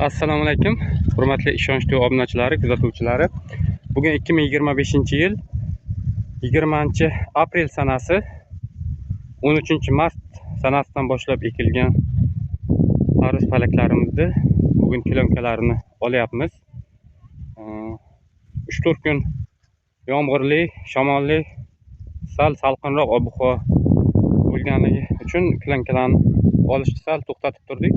Assalomu alaykum, hurmatli ishonchli obunachilari, kuzatuvchilari. Bugun 2025-yil 20-aprel sanasi 13-mart sanasidan boshlab ekilgan tarvuz palaklarimizni bugun kilonkalarini olyapmiz. 3-4 kun yomg'irli, shamolli, sal salqinroq ob-havo bo'lganligi uchun kilonkalarni olishni sal to'xtatib turdik.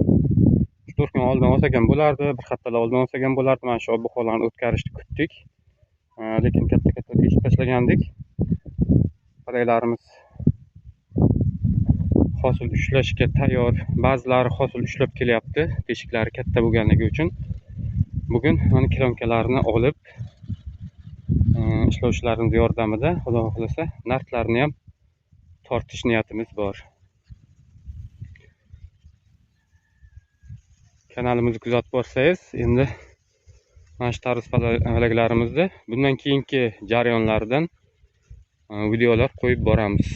3-4 kun oldin olsagan bo'lardi, bir haftalar oldin olsagan bo'lardi. Mana shu ob-havolarni o'tkazishni kutdik. Lekin katta teshib tashlagandik. Palaklarimiz hosil ushlashga tayyor. Ba'zilari hosil ushlab kelyapti, teshiklari katta bo'lganligi uchun. Bugun mana kilonkalarni olib, ishlovchilarimiz yordamida Xudo xohlasa narxlarini ham tortish niyatimiz bor. Kanalimizni kuzatib borsangiz, endi mana shu tarvuz palaklarimizni bundan keyingi jarayonlaridan videolar qo'yib boramiz.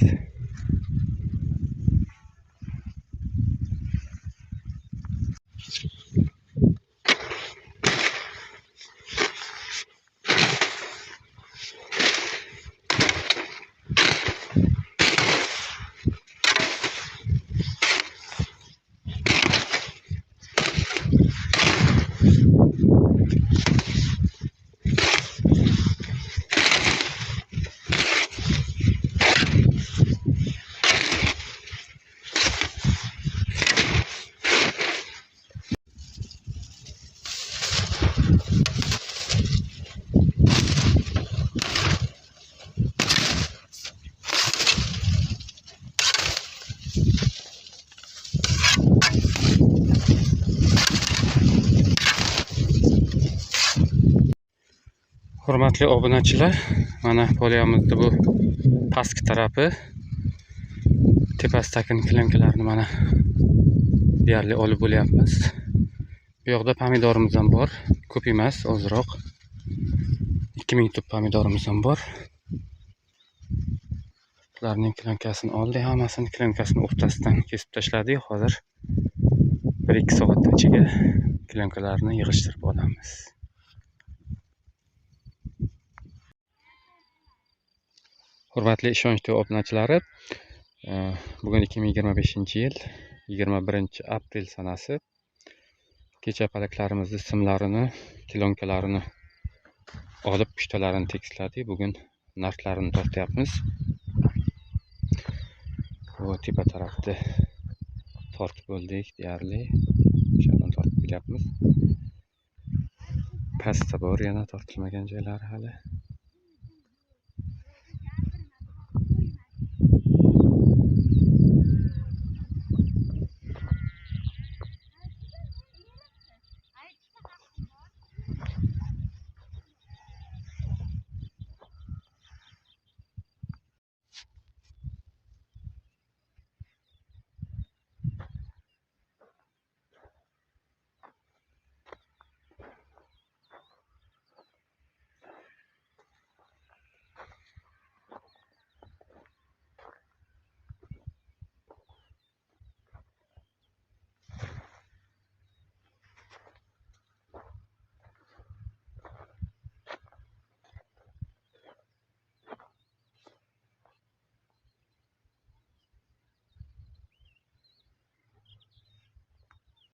Hurmatli obunachilar, mana polyamizni bu pastki tarafi, tepasidagi kilonkalarni mana deyarli olib bo'lyapmiz. Bu yoqda pomidorimiz ham bor, ko'p emas, ozroq. 2000 tup pomidorimiz ham bor. Ularning kilonkasini oldik, hammasini kilonkasini o'rtasidan kesib tashladik. Hozir 1-2 soat ichiga kilonkalarni yig'ishtirib olamiz. Hurmatli ishonchli obunachilari, bugun 2025-yil 21-aprel sanasi. Kecha palaklarimizni simlarini, kilonkalarini olib, pushtalarini tekisladik. Bugun narxlarini tortyapmiz. Bu tepa tarafda tortib bo'ldik deyarli. O'shadan tortib kelyapmiz. Pastda bor yana tortilmagan joylari hali.